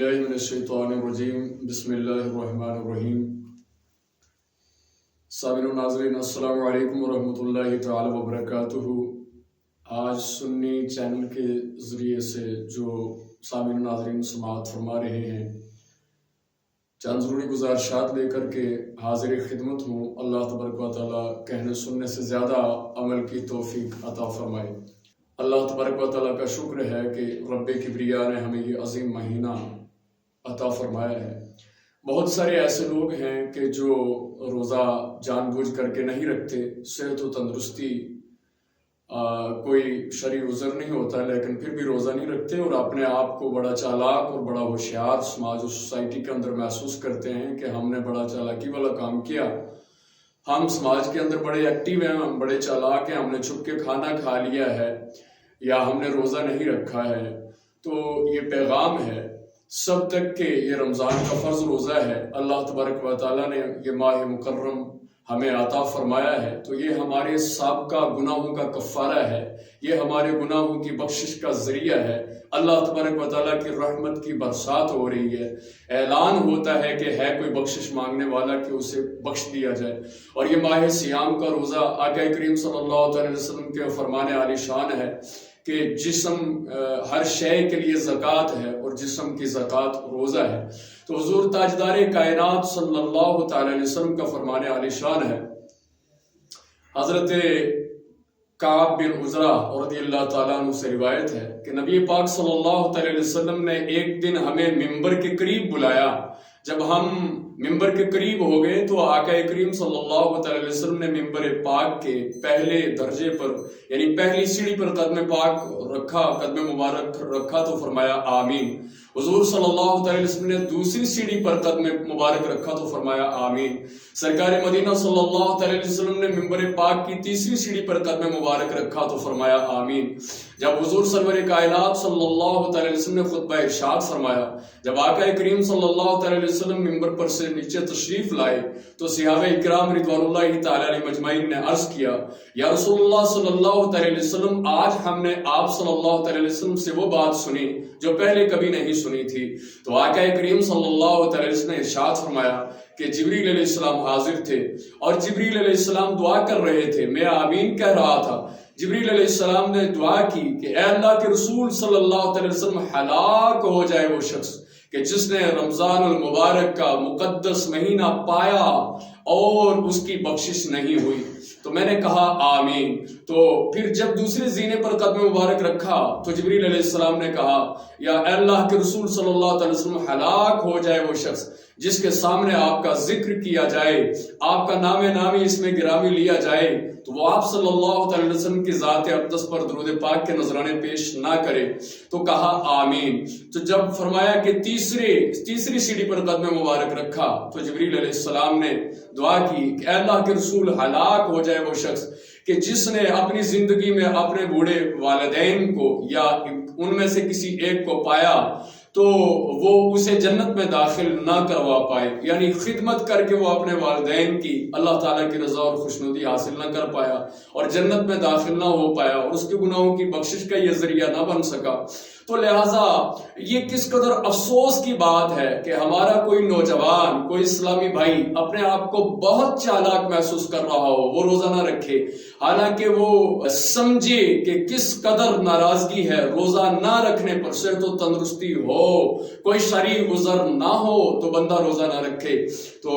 बिल्लाहि मिनश्शैतानिर्रजीम बिस्मिल्लाहिर्रहमानिर्रहीम। सामिन नाज़रीन अस्सलामु अलैकुम वरहमतुल्लाहि तआला वबरकातुहू। आज सुन्नी चैनल के ज़रिए से जो सामिन नाज़रीन समाअत फरमा रहे हैं, चंद ज़रूरी गुज़ारिशात लेकर के हाज़िर खिदमत हूँ। अल्लाह तबारक व तआला कहने सुनने से ज़्यादा अमल की तौफीक अता फरमाए। अल्लाह तबारक व तआला का शुक्र है कि रब्बे किब्रिया ने हमें ये अजीम महीना अता फरमाया है। बहुत सारे ऐसे लोग हैं कि जो रोज़ा जानबूझ करके नहीं रखते, सेहत व तंदुरुस्ती कोई शरई उज़र नहीं होता, लेकिन फिर भी रोज़ा नहीं रखते और अपने आप को बड़ा चालाक और बड़ा होशियार समाज और सोसाइटी के अंदर महसूस करते हैं कि हमने बड़ा चालाकी वाला काम किया, हम समाज के अंदर बड़े एक्टिव हैं, हम बड़े चालाक हैं, हमने छुप के खाना खा लिया है या हमने रोज़ा नहीं रखा है। तो ये पैगाम है सब तक के ये रमज़ान का फ़र्ज़ रोज़ा है। अल्लाह तबारक व तआला ने ये माह मुकर्रम हमें अता फरमाया है, तो ये हमारे साबका गुनाहों का कफ़ारा है, ये हमारे गुनाहों की बख्शिश का ज़रिया है। अल्लाह तबारक व तआला की रहमत की बरसात हो रही है, ऐलान होता है कि है कोई बख्शिश मांगने वाला कि उसे बख्श दिया जाए। और ये माह सियाम का रोज़ा आका करीम सल्लल्लाहु अलैहि वसल्लम के फरमाने आली शान है कि जिस्म हर शय के लिए ज़कात है और जिस्म की ज़कात रोज़ा है। तो हुज़ूर ताजदार कायनात सल्लल्लाहु अलैहि वसल्लम का फरमाने आली शान है, हज़रत काब बिन उज़रा रज़ियल्लाहु ताला अन्हु से रिवायत है कि नबी पाक सल्लल्लाहु अलैहि वसल्लम ने एक दिन हमें मिंबर के करीब बुलाया। जब हम मिंबर के करीब हो गए तो आका करीम सल्लल्लाहु अलैहि वसल्लम ने मिंबर पाक के पहले दर्जे पर यानी पहली सीढ़ी पर कदम पाक रखा, कदम मुबारक रखा तो फरमाया आमीन। हुजूर सल्लल्लाहु अलैहि वसल्लम ने दूसरी सीढ़ी पर कदम मुबारक रखा तो फरमाया आमीन। सरकार मदीना सल्लल्लाहु अलैहि वसल्लम ने मिंबर पाक की तीसरी सीढ़ी पर कदम मुबारक रखा तो फरमाया आमीन। जब हुजूर सरवर कायनात सल्लल्लाहु अलैहि वसल्लम ने खुतबा इरशाद फरमाया, जब आका करीम सल्लल्लाहु अलैहि वसल्लम मिंबर पर से नीचे तशरीफ लाए तो सहाबा इकराम रिज़वानुल्लाहि ताला अलैहिम अजमईन ने अर्ज किया, या रसूलुल्लाह सल्लल्लाहु अलैहि वसल्लम, आज हमने आप सल्लल्लाहु अलैहि वसल्लम से वो बात सुनी जो पहले कभी नहीं सुनी थी। तो आका करीम सल्लल्लाहु अलैहि वसल्लम ने इरशाद फरमाया कि जिब्रील अलैहिस्सलाम हाजिर थे और जिब्रील अलैहिस्सलाम दुआ कर रहे थे, मैं आमीन कह रहा था। जिब्रील अलैहिस्सलाम ने दुआ की कि ऐ अल्लाह के रसूल सल्लल्लाहु अलैहि वसल्लम, हलाक हो जाए वो शख्स कि जिसने रमजानुल मुबारक का मुकद्दस महीना पाया और उसकी बख्शिश नहीं हुई। तो मैंने कहा आमीन। तो फिर जब दूसरे जीने पर कदम मुबारक रखा तो जिब्रील अलैहिस्सलाम ने कहा, या अल्लाह के रसूल सल्लल्लाहु अलैहि वसल्लम, हलाक हो जाए वो शख्स जिसके सामने आपका जिक्र किया जाए, आपका नामे नामी इसमें गिरामी लिया जाए तो वो आप सल्लल्लाहु अलैहि वसल्लम की ज़ात अक़दस पर दुरूद पाक के नजराने पेश ना करे। तो कहा आमीन। तो जब फरमाया कि तीसरी सीढ़ी पर कदम मुबारक रखा तो जिब्रील अलैहिस्सलाम ने दुआ की कि अल्लाह के रसूल, हलाक हो जाए वो शख्स कि जिसने अपनी जिंदगी में अपने बूढ़े वालिदैन को या उनमें से किसी एक को पाया तो वो उसे जन्नत में दाखिल ना करवा पाए, यानी खिदमत करके वो अपने वालिदैन की अल्लाह ताला की रज़ा और खुशनुदी हासिल ना कर पाया और जन्नत में दाखिल ना हो पाया और उसके गुनाहों की बख्शिश का ये जरिया ना बन सका। तो लिहाजा ये किस कदर अफसोस की बात है कि हमारा कोई नौजवान, कोई इस्लामी भाई अपने आप को बहुत चालाक महसूस कर रहा हो, वो रोजा ना रखे, हालांकि वो समझे कि किस कदर नाराजगी है रोजा ना रखने पर। सेहत तो तंदुरुस्ती हो, कोई शरई उज़र ना हो तो बंदा रोजा ना रखे। तो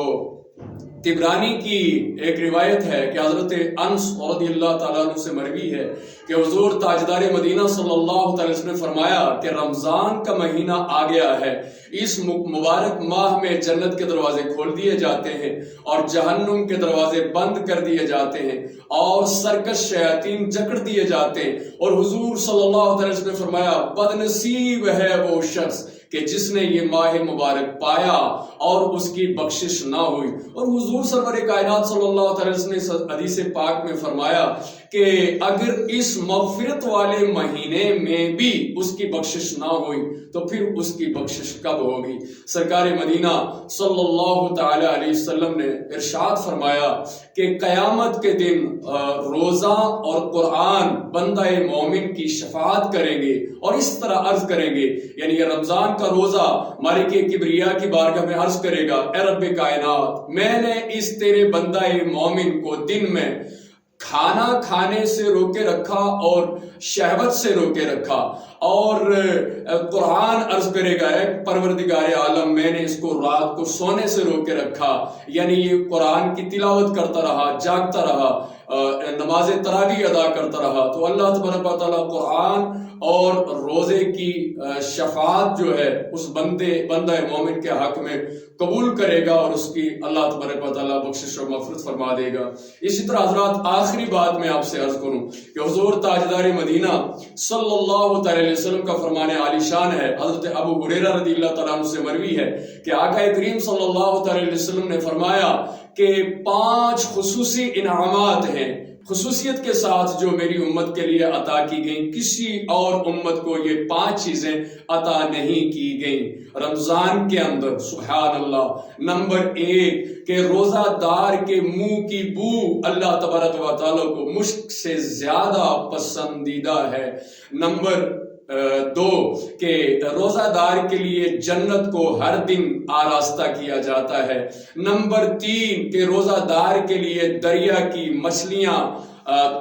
तिबरानी की एक रिवायत है कि हज़रत अनस रज़ियल्लाहु ताला अन्हु से मरवी है कि हुज़ूर ताजदार मदीना सल्लल्लाहु अलैहि वसल्लम ने फरमाया कि रमज़ान का महीना आ गया है, इस मुबारक माह में जन्नत के दरवाजे खोल दिए जाते हैं और जहन्नुम के दरवाजे बंद कर दिए जाते हैं और सरकश शयातीन जकड़ दिए जाते हैं। और हुज़ूर सल्लल्लाहु अलैहि वसल्लम ने फरमाया, बदनसीब है वो शख्स कि जिसने ये माह मुबारक पाया और उसकी बख्शिश ना हुई। और हुजूर सरवर कायनात सल्लल्लाहु अलैहि वसल्लम ने इस हदीस पाक में फरमाया कि अगर इस मग़फ़िरत वाले महीने में भी उसकी बख्शिश ना हुई तो फिर उसकी बख्शिश कब ہوگی۔ سرکار مدینہ صلی اللہ تعالی علیہ وسلم نے ارشاد فرمایا کہ قیامت کے دن روزہ اور قرآن بندہ مومن کی شفاعت کریں گے اور اس طرح عرض کریں گے، یعنی یہ رمضان کا روزہ مالک کبریا کی بارگاہ میں عرض کرے گا، اے رب کائنات، میں نے اس تیرے بندہ مومن کو دن میں کھانا کھانے سے روکے رکھا اور شہوت سے روکے رکھا، اور قرآن عرض کرے گا، اے پروردگار عالم، میں نے اس کو رات کو سونے سے روکے رکھا، یعنی یہ قرآن کی تلاوت کرتا رہا، جاگتا رہا، نماز تراویح ادا کرتا رہا، تو اللہ تبارک و تعالیٰ قرآن اور روزے کی شفاعت جو ہے اس بندہ مومن کے حق میں قبول کرے گا، اور اس کی اللہ تبارک و تعالیٰ بخشش و مغفرت فرما دے گا۔ اسی طرح حضرات آخری بات میں آپ سے عرض کروں کہ حضور تاجدار مدینہ صلی اللہ تعالی علیہ وسلم کا فرمان عالی شان ہے، حضرت ابو ہریرہ رضی اللہ تعالیٰ عنہ سے مروی ہے کہ آقا کریم صلی اللہ تعالی علیہ وسلم نے فرمایا کہ 5 خصوصی انعامات ہیں، خصوصیت کے ساتھ جو میری امت کے لیے عطا کی گئیں، کسی اور امت کو یہ 5 چیزیں عطا نہیں کی گئیں رمضان کے اندر، سبحان اللہ۔ نمبر 1 کہ روزہ دار کے منہ کی بو اللہ تبارک و تعالیٰ کو مشک سے زیادہ پسندیدہ ہے۔ نمبر 2 کہ روزہ دار کے لیے جنت کو ہر دن آراستہ کیا جاتا ہے۔ نمبر 3 کہ روزہ دار کے لیے دریا کی مچھلیاں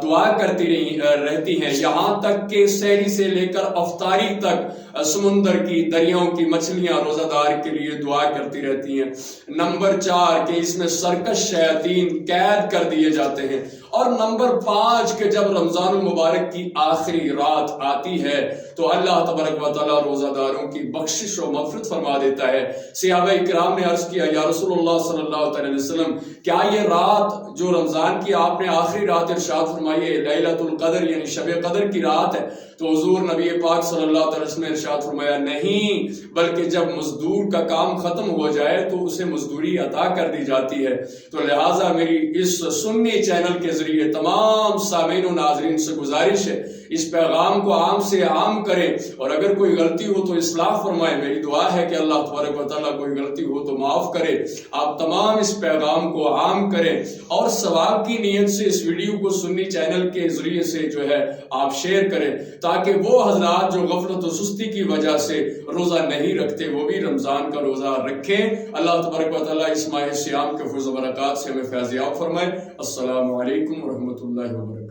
دعا کرتی رہتی ہیں، یہاں تک کہ سحری سے لے کر افطاری تک سمندر کی دریاؤں کی مچھلیاں روزہ دار کے لیے دعا کرتی رہتی ہیں۔ نمبر 4 کہ اس میں سرکش شیاطین قید کر دیے جاتے ہیں۔ اور نمبر 5 کہ جب رمضان المبارک کی آخری رات آتی ہے تو اللہ تبارک و تعالیٰ روزہ داروں کی بخشش و مغفرت فرما دیتا ہے۔ صحابہ کرام نے عرض کیا، یا رسول اللہ صلی اللہ علیہ وسلم، کیا یہ رات جو رمضان کی آپ نے آخری رات ارشاد فرمائی ہے لیلۃ القدر یعنی شب قدر کی رات ہے؟ تو حضور نبی پاک صلی اللہ علیہ وسلم نے ارشاد فرمایا، نہیں، بلکہ جب مزدور کا کام ختم ہو جائے تو اسے مزدوری عطا کر دی جاتی ہے۔ تو لہٰذا میری اس سنی چینل کے ذریعے تمام سامعین و ناظرین سے گزارش ہے، اس پیغام کو عام سے عام کریں، اور اگر کوئی غلطی ہو تو اصلاح فرمائیں۔ میری دعا ہے کہ اللہ تبارک و تعالیٰ کوئی غلطی ہو تو معاف کرے۔ آپ تمام اس پیغام کو عام کریں اور ثواب کی نیت سے اس ویڈیو کو سنی چینل کے ذریعے سے جو ہے آپ شیئر کریں، تاکہ وہ حضرات جو غفلت و سستی کی وجہ سے روزہ نہیں رکھتے وہ بھی رمضان کا روزہ رکھیں۔ اللہ تبارک و تعالیٰ اس ماہ صیام کے فضل و برکات سے ہمیں فیض یاب فرمائے۔ السلام علیکم ورحمۃ اللہ وبرکاتہ۔